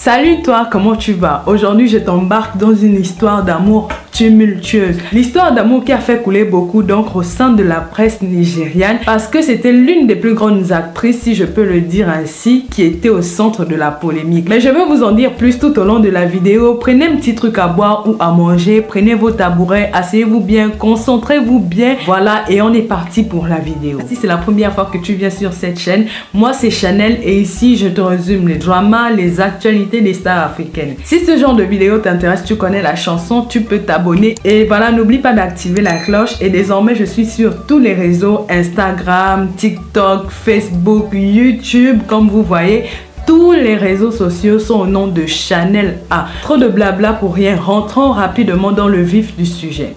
Salut toi, comment tu vas? Aujourd'hui, je t'embarque dans une histoire d'amour tumultueuse. L'histoire d'amour qui a fait couler beaucoup d'encre au sein de la presse nigériane parce que c'était l'une des plus grandes actrices, si je peux le dire ainsi, qui était au centre de la polémique. Mais je vais vous en dire plus tout au long de la vidéo. Prenez un petit truc à boire ou à manger, prenez vos tabourets, asseyez-vous bien, concentrez-vous bien. Voilà, et on est parti pour la vidéo. Si c'est la première fois que tu viens sur cette chaîne, moi c'est Chanel et ici je te résume les dramas, les actualités des stars africaines. Si ce genre de vidéo t'intéresse, tu connais la chanson, tu peux t'abonner. Et voilà, n'oublie pas d'activer la cloche. Et désormais, je suis sur tous les réseaux, Instagram, TikTok, Facebook, YouTube, comme vous voyez. Tous les réseaux sociaux sont au nom de Chanel A. Trop de blabla pour rien, rentrons rapidement dans le vif du sujet.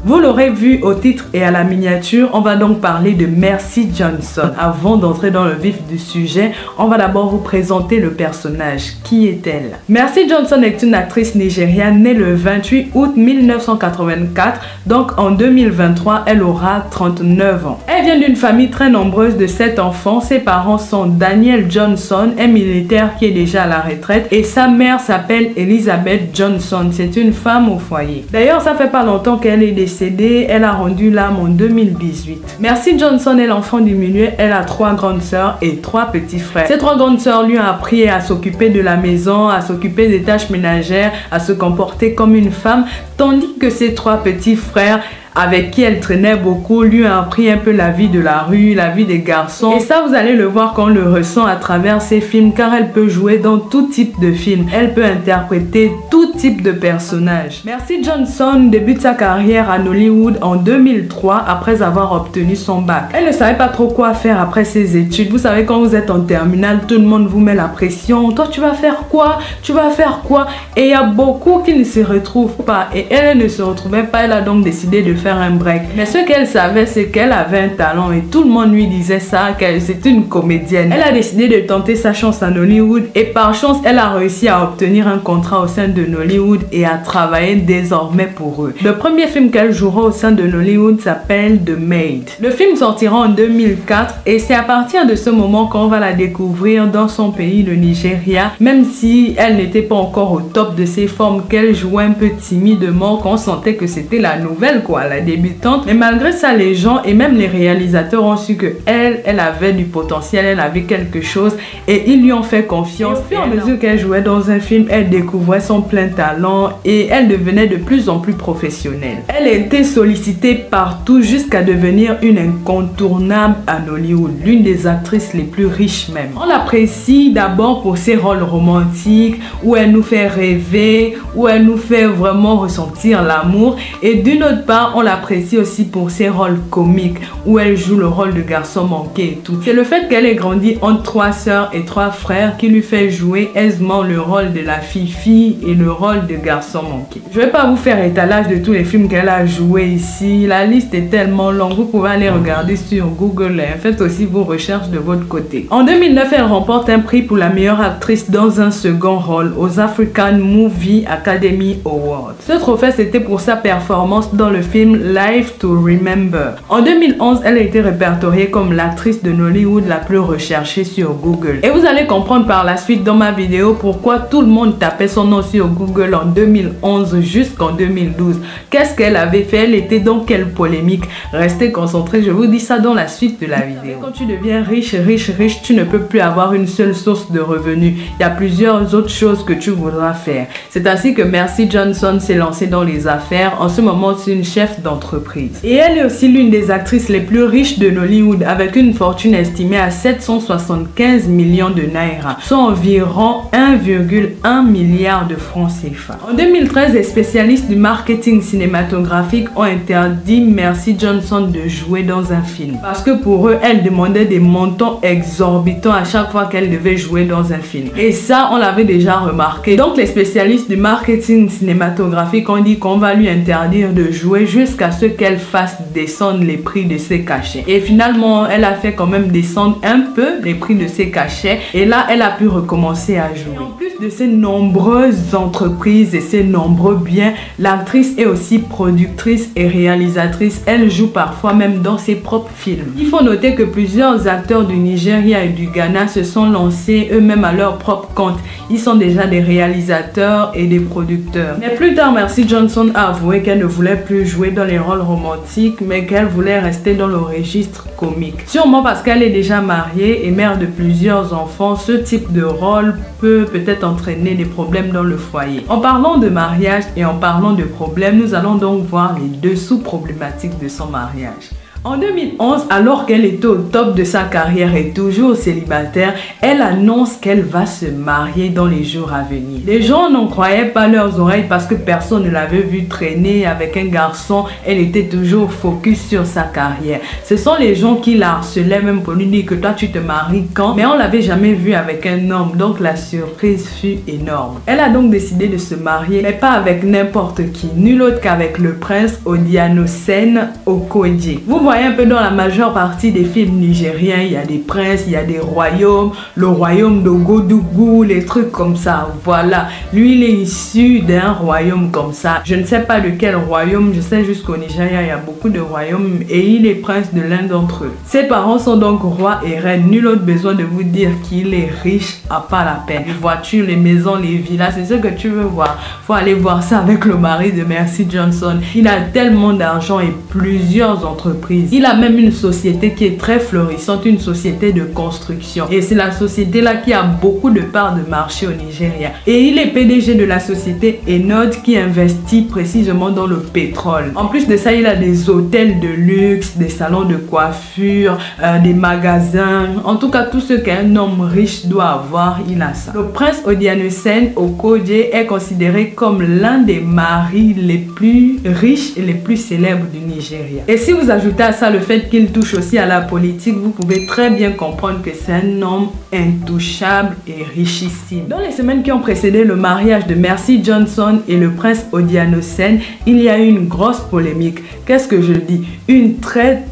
Vous l'aurez vu au titre et à la miniature, on va donc parler de Mercy Johnson. Avant d'entrer dans le vif du sujet, on va d'abord vous présenter le personnage. Qui est-elle? Mercy Johnson est une actrice nigériane née le 28 août 1984. Donc en 2023, elle aura 39 ans. Elle vient d'une famille très nombreuse de 7 enfants. Ses parents sont Daniel Johnson, un militaire qui est déjà à la retraite, et sa mère s'appelle Elizabeth Johnson. C'est une femme au foyer. D'ailleurs, ça fait pas longtemps qu'elle est décédée. Elle a rendu l'âme en 2018. Mercy Johnson est l'enfant du milieu. Elle a 3 grandes sœurs et 3 petits frères. Ces 3 grandes sœurs lui ont appris à s'occuper de la maison, à s'occuper des tâches ménagères, à se comporter comme une femme, tandis que ses 3 petits frères, avec qui elle traînait beaucoup, lui a appris un peu la vie de la rue, la vie des garçons. Et ça, vous allez le voir quand on le ressent à travers ses films, car elle peut jouer dans tout type de film. Elle peut interpréter tout type de personnage. Mercy Johnson débute sa carrière à Nollywood en 2003 après avoir obtenu son bac. Elle ne savait pas trop quoi faire après ses études. Vous savez, quand vous êtes en terminale, tout le monde vous met la pression. Toi, tu vas faire quoi? Tu vas faire quoi? Et il y a beaucoup qui ne se retrouvent pas. Et elle ne se retrouvait pas. Elle a donc décidé de faire un break. Mais ce qu'elle savait, c'est qu'elle avait un talent et tout le monde lui disait ça, qu'elle c'est une comédienne. Elle a décidé de tenter sa chance à Nollywood et par chance, elle a réussi à obtenir un contrat au sein de Nollywood et à travailler désormais pour eux. Le premier film qu'elle jouera au sein de Nollywood s'appelle The Maid. Le film sortira en 2004 et c'est à partir de ce moment qu'on va la découvrir dans son pays, le Nigeria. Même si elle n'était pas encore au top de ses formes, qu'elle jouait un peu timidement, qu'on sentait que c'était la nouvelle quoi, la débutante. Mais malgré ça, les gens et même les réalisateurs ont su que elle avait du potentiel, elle avait quelque chose et ils lui ont fait confiance. Et au fur et à mesure qu'elle jouait dans un film, elle découvrait son plein talent et elle devenait de plus en plus professionnelle. Elle était sollicitée partout jusqu'à devenir une incontournable à Nollywood, l'une des actrices les plus riches même. On l'apprécie d'abord pour ses rôles romantiques où elle nous fait rêver, où elle nous fait vraiment ressentir l'amour, et d'une autre part, on l'apprécie aussi pour ses rôles comiques où elle joue le rôle de garçon manqué et tout. C'est le fait qu'elle ait grandi entre 3 sœurs et 3 frères qui lui fait jouer aisément le rôle de la fille et le rôle de garçon manqué. Je vais pas vous faire étalage de tous les films qu'elle a joué ici. La liste est tellement longue. Vous pouvez aller regarder sur Google et faites aussi vos recherches de votre côté. En 2009, elle remporte un prix pour la meilleure actrice dans un second rôle aux African Movie Academy Awards. Ce trophée, c'était pour sa performance dans le film Life to Remember. En 2011, elle a été répertoriée comme l'actrice de Nollywood la plus recherchée sur Google. Et vous allez comprendre par la suite dans ma vidéo pourquoi tout le monde tapait son nom sur Google en 2011 jusqu'en 2012. Qu'est-ce qu'elle avait fait? Elle était dans quelle polémique? Restez concentrés, je vous dis ça dans la suite de la vidéo. Quand tu deviens riche, tu ne peux plus avoir une seule source de revenus. Il y a plusieurs autres choses que tu voudras faire. C'est ainsi que Mercy Johnson s'est lancée dans les affaires. En ce moment, c'est une chef d'entreprise. Et elle est aussi l'une des actrices les plus riches de Nollywood avec une fortune estimée à 775 millions de naira, soit environ 1,1 milliard de francs CFA. En 2013, les spécialistes du marketing cinématographique ont interdit Mercy Johnson de jouer dans un film parce que pour eux, elle demandait des montants exorbitants à chaque fois qu'elle devait jouer dans un film. Et ça, on l'avait déjà remarqué. Donc, les spécialistes du marketing cinématographique ont dit qu'on va lui interdire de jouer jusqu'à ce qu'elle fasse descendre les prix de ses cachets. Et finalement, elle a fait quand même descendre un peu les prix de ses cachets. Et là, elle a pu recommencer à jouer. Et en plus de ses nombreuses entreprises et ses nombreux biens, l'actrice est aussi productrice et réalisatrice. Elle joue parfois même dans ses propres films. Il faut noter que plusieurs acteurs du Nigeria et du Ghana se sont lancés eux-mêmes à leur propre compte. Ils sont déjà des réalisateurs et des producteurs. Mais plus tard, Mercy Johnson a avoué qu'elle ne voulait plus jouer dans les rôles romantiques, mais qu'elle voulait rester dans le registre comique. Sûrement parce qu'elle est déjà mariée et mère de plusieurs enfants, ce type de rôle peut peut-être entraîner des problèmes dans le foyer. En parlant de mariage et en parlant de problèmes, nous allons donc voir les dessous problématiques de son mariage. En 2011, alors qu'elle était au top de sa carrière et toujours célibataire, elle annonce qu'elle va se marier dans les jours à venir. Les gens n'en croyaient pas leurs oreilles parce que personne ne l'avait vue traîner avec un garçon. Elle était toujours focus sur sa carrière. Ce sont les gens qui la harcelaient même pour lui dire que toi tu te maries quand? Mais on l'avait jamais vue avec un homme, donc la surprise fut énorme. Elle a donc décidé de se marier, mais pas avec n'importe qui, nul autre qu'avec le prince Odianosen Okoje. Vous voyez un peu dans la majeure partie des films nigériens, il y a des princes, il y a des royaumes, le royaume de Godougou, les trucs comme ça. Voilà, lui il est issu d'un royaume comme ça. Je ne sais pas de quel royaume, je sais juste qu'au Nigeria il y a beaucoup de royaumes et il est prince de l'un d'entre eux. Ses parents sont donc rois et reines. Nul autre besoin de vous dire qu'il est riche à pas la peine. Les voitures, les maisons, les villas, c'est ce que tu veux voir. Faut aller voir ça avec le mari de Mercy Johnson. Il a tellement d'argent et plusieurs entreprises. Il a même une société qui est très florissante, une société de construction. Et c'est la société-là qui a beaucoup de parts de marché au Nigeria. Et il est PDG de la société Enod qui investit précisément dans le pétrole. En plus de ça, il a des hôtels de luxe, des salons de coiffure, des magasins. En tout cas, tout ce qu'un homme riche doit avoir, il a ça. Le prince Odianosen Okoje est considéré comme l'un des maris les plus riches et les plus célèbres du Nigeria. Et si vous ajoutez à ça le fait qu'il touche aussi à la politique, vous pouvez très bien comprendre que c'est un homme intouchable et richissime. Dans les semaines qui ont précédé le mariage de Mercy Johnson et le prince Odianosen, il y a eu une grosse polémique. Qu'est-ce que je dis? Une très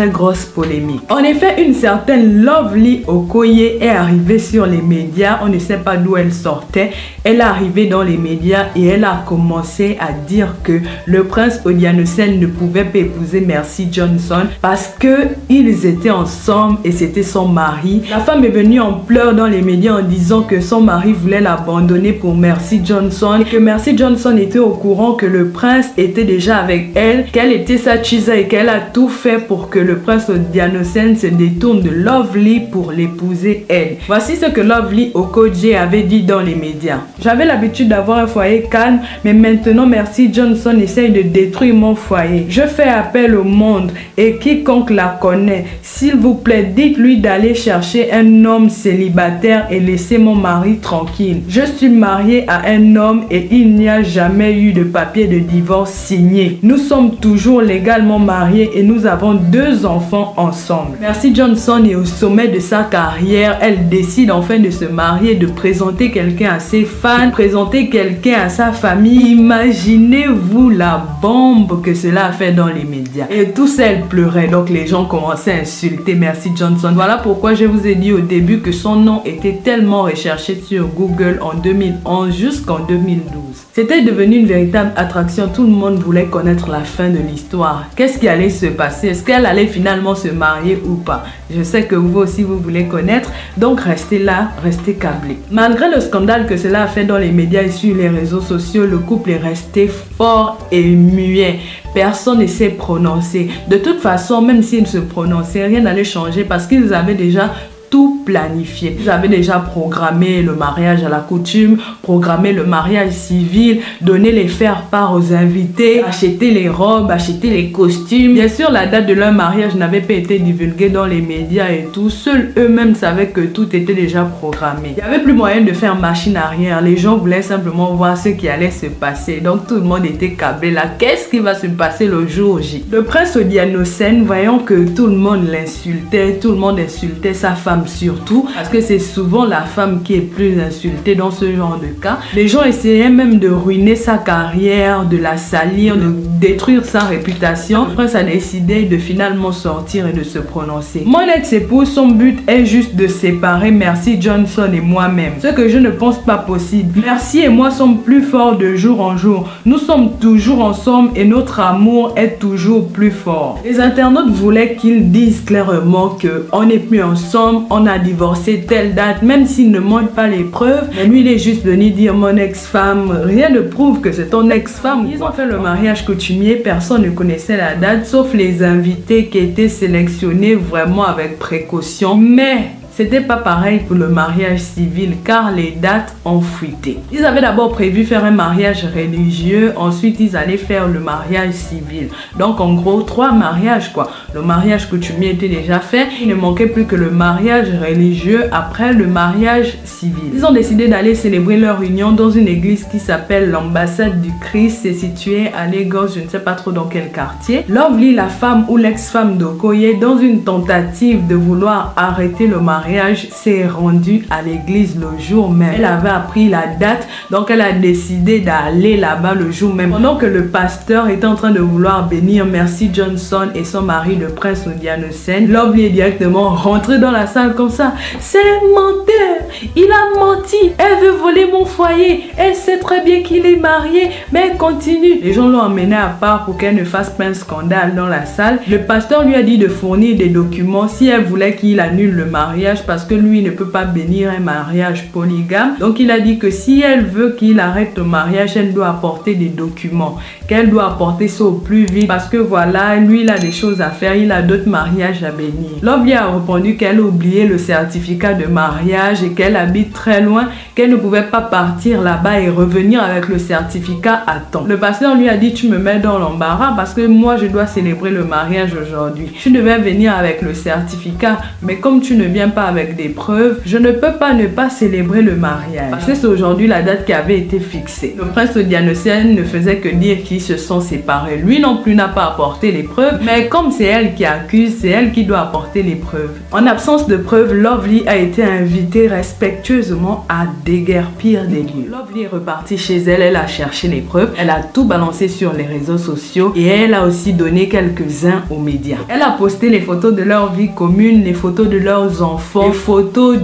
grosse polémique. En effet, une certaine Lovely Okoye est arrivée sur les médias. On ne sait pas d'où elle sortait. Elle est arrivée dans les médias et elle a commencé à dire que le prince Odianosen ne pouvait pas épouser Mercy Johnson parce que ils étaient ensemble et c'était son mari. La femme est venue en pleurs dans les médias en disant que son mari voulait l'abandonner pour Mercy Johnson, que Mercy Johnson était au courant que le prince était déjà avec elle, qu'elle était sa chisa et qu'elle a tout fait pour que le prince Odianosen se détourne de Lovely pour l'épouser elle. Voici ce que Lovely Okoje avait dit dans les médias. J'avais l'habitude d'avoir un foyer calme, mais maintenant Mercy Johnson essaye de détruire mon foyer. Je fais appel au monde et quiconque la connaît, s'il vous plaît, dites-lui d'aller chercher un homme célibataire et laisser mon mari tranquille. Je suis mariée à un homme et il n'y a jamais eu de papier de divorce signé. Nous sommes toujours légalement mariés et nous avons 2 enfants ensemble. Mercy Johnson est au sommet de sa carrière. Elle décide enfin de se marier, de présenter quelqu'un à ses fans, présenter quelqu'un à sa famille. Imaginez-vous la bombe que cela a fait dans les médias. Et tous elle pleurait, donc les gens commençaient à insulter Mercy Johnson. Voilà pourquoi je vous ai dit au début que son nom était tellement recherché sur Google en 2011 jusqu'en 2012. C'était devenu une véritable attraction. Tout le monde voulait connaître la fin de l'histoire. Qu'est-ce qui allait se passer? Est-ce qu'elle allait finalement se marier ou pas? Je sais que vous aussi vous voulez connaître, donc restez là, restez câblés. Malgré le scandale que cela a fait dans les médias et sur les réseaux sociaux, le couple est resté fort et muet. Personne ne s'est prononcé. De toute façon, même s'ils se prononçaient, rien n'allait changer parce qu'ils avaient déjà tout planifié. Ils avaient déjà programmé le mariage à la coutume, programmé le mariage civil, donné les faire-part aux invités, acheter les robes, acheter les costumes. Bien sûr, la date de leur mariage n'avait pas été divulguée dans les médias et tout. Seuls eux-mêmes savaient que tout était déjà programmé. Il n'y avait plus moyen de faire machine arrière. Les gens voulaient simplement voir ce qui allait se passer. Donc tout le monde était câblé là. Qu'est-ce qui va se passer le jour J? Le prince Odianosen, voyant que tout le monde l'insultait, tout le monde insultait sa femme femme surtout, parce que c'est souvent la femme qui est plus insultée dans ce genre de cas. Les gens essayaient même de ruiner sa carrière, de la salir, de détruire sa réputation. Le prince a décidé de finalement sortir et de se prononcer. Mon ex-épouse, son but est juste de séparer Mercy Johnson et moi-même. Ce que je ne pense pas possible. Mercy et moi sommes plus forts de jour en jour. Nous sommes toujours ensemble et notre amour est toujours plus fort. Les internautes voulaient qu'ils disent clairement que on n'est plus ensemble, on a divorcé telle date, même s'il ne montre pas les preuves. Mais lui, il est juste venu dire mon ex-femme. Rien ne prouve que c'est ton ex-femme. Ils ont fait le mariage coutumier, personne ne connaissait la date, sauf les invités qui étaient sélectionnés vraiment avec précaution. Mais c'était pas pareil pour le mariage civil car les dates ont fuité. Ils avaient d'abord prévu faire un mariage religieux, ensuite ils allaient faire le mariage civil. Donc en gros 3 mariages quoi. Le mariage coutumier était déjà fait, il ne manquait plus que le mariage religieux après le mariage civil. Ils ont décidé d'aller célébrer leur union dans une église qui s'appelle l'Ambassade du Christ. C'est situé à Lagos, je ne sais pas trop dans quel quartier. Lovely, la femme ou l'ex-femme d'Okoye, dans une tentative de vouloir arrêter le mariage, s'est rendue à l'église le jour même. Elle avait appris la date, donc elle a décidé d'aller là-bas le jour même. Pendant que le pasteur était en train de vouloir bénir Mercy Johnson et son mari, le prince Odianosen, Lovely est directement rentrée dans la salle comme ça. C'est un menteur, il a menti, elle veut voler mon foyer, elle sait très bien qu'il est marié, mais elle continue. Les gens l'ont emmenée à part pour qu'elle ne fasse pas un scandale dans la salle. Le pasteur lui a dit de fournir des documents si elle voulait qu'il annule le mariage, parce que lui ne peut pas bénir un mariage polygame. Donc il a dit que si elle veut qu'il arrête le mariage, elle doit apporter des documents, qu'elle doit apporter ça au plus vite, parce que voilà, lui il a des choses à faire, il a d'autres mariages à bénir. Lovely a répondu qu'elle a oublié le certificat de mariage et qu'elle habite très loin, qu'elle ne pouvait pas partir là-bas et revenir avec le certificat à temps. Le pasteur lui a dit tu me mets dans l'embarras parce que moi je dois célébrer le mariage aujourd'hui. Tu devais venir avec le certificat, mais comme tu ne viens pas avec des preuves, je ne peux pas ne pas célébrer le mariage. Parce que c'est aujourd'hui la date qui avait été fixée. Le prince Odianosen ne faisait que dire qu'ils se sont séparés. Lui non plus n'a pas apporté les preuves, mais comme c'est elle qui accuse, c'est elle qui doit apporter les preuves. En absence de preuves, Lovely a été invitée respectueusement à déguerpir des lieux. Lovely est repartie chez elle, elle a cherché les preuves, elle a tout balancé sur les réseaux sociaux et elle a aussi donné quelques-uns aux médias. Elle a posté les photos de leur vie commune, les photos de leurs enfants, les photos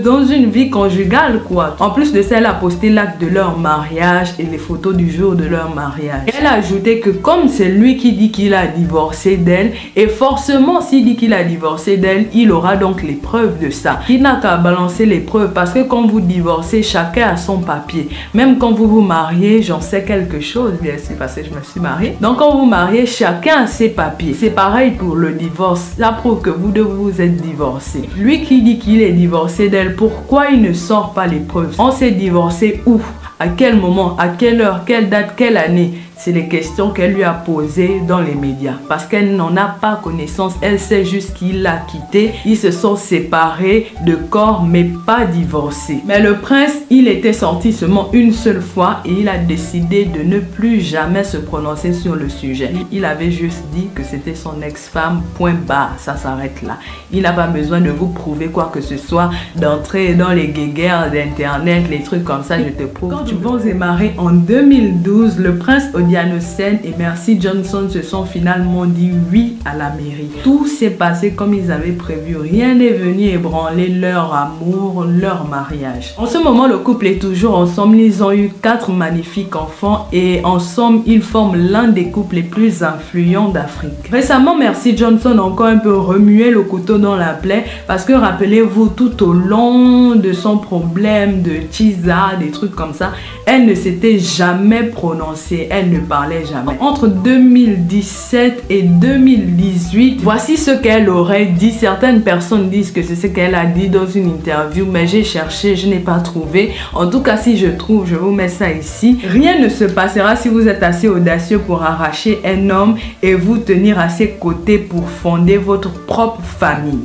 dans une vie conjugale quoi. En plus de ça, elle a posté l'acte de leur mariage et les photos du jour de leur mariage. Elle a ajouté que comme c'est lui qui dit qu'il a divorcé d'elle, et forcément s'il dit qu'il a divorcé d'elle, il aura donc les preuves de ça. Il n'a qu'à balancer les preuves parce que quand vous divorcez, chacun a son papier. Même quand vous vous mariez, j'en sais quelque chose bien sûr parce que je me suis mariée. Donc quand vous vous mariez, chacun a ses papiers. C'est pareil pour le divorce. Ça prouve que vous deux vous êtes divorcés. Lui qui dit qu'il est divorcé d'elle, pourquoi il ne sort pas les preuves? On s'est divorcé où? À quel moment? À quelle heure? Quelle date? Quelle année? C'est les questions qu'elle lui a posées dans les médias. Parce qu'elle n'en a pas connaissance. Elle sait juste qu'il l'a quitté. Ils se sont séparés de corps, mais pas divorcés. Mais le prince, il était sorti seulement une seule fois et il a décidé de ne plus jamais se prononcer sur le sujet. Il avait juste dit que c'était son ex-femme, point barre. Ça s'arrête là. Il n'a pas besoin de vous prouver quoi que ce soit, d'entrer dans les guéguerres d'internet, les trucs comme ça, je te prouve. Quand tu vas démarrer en 2012, le prince Odianosen et Mercy Johnson se sont finalement dit oui à la mairie. Tout s'est passé comme ils avaient prévu. Rien n'est venu ébranler leur amour, leur mariage. En ce moment, le couple est toujours ensemble. Ils ont eu 4 magnifiques enfants et ensemble, ils forment l'un des couples les plus influents d'Afrique. Récemment, Mercy Johnson a encore un peu remué le couteau dans la plaie parce que rappelez-vous, tout au long de son problème de Chiza, des trucs comme ça, elle ne s'était jamais prononcée. Elle ne parlait jamais. Entre 2017 et 2018, voici ce qu'elle aurait dit. Certaines personnes disent que c'est ce qu'elle a dit dans une interview, mais j'ai cherché, je n'ai pas trouvé. En tout cas, si je trouve, je vous mets ça ici. Rien ne se passera si vous êtes assez audacieux pour arracher un homme et vous tenir à ses côtés pour fonder votre propre famille.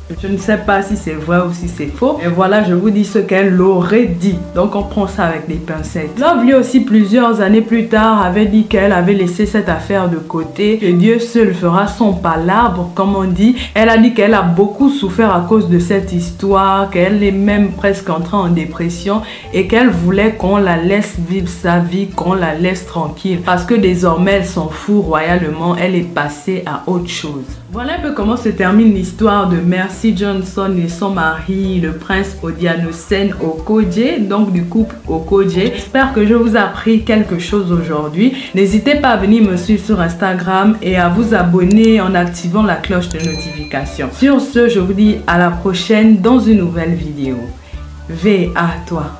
Je ne sais pas si c'est vrai ou si c'est faux. Et voilà, je vous dis ce qu'elle aurait dit. Donc on prend ça avec des pincettes. Love lui aussi, plusieurs années plus tard, avait dit qu'elle avait laissé cette affaire de côté, que Dieu seul fera son palabre, comme on dit. Elle a dit qu'elle a beaucoup souffert à cause de cette histoire, qu'elle est même presque entrée en dépression et qu'elle voulait qu'on la laisse vivre sa vie, qu'on la laisse tranquille. Parce que désormais, elle s'en fout royalement, elle est passée à autre chose. Voilà un peu comment se termine l'histoire de Mercy Johnson et son mari, le prince Odianosen Okoje, donc du couple Okoje. J'espère que je vous ai appris quelque chose aujourd'hui. N'hésitez pas à venir me suivre sur Instagram et à vous abonner en activant la cloche de notification. Sur ce, je vous dis à la prochaine dans une nouvelle vidéo. V à toi.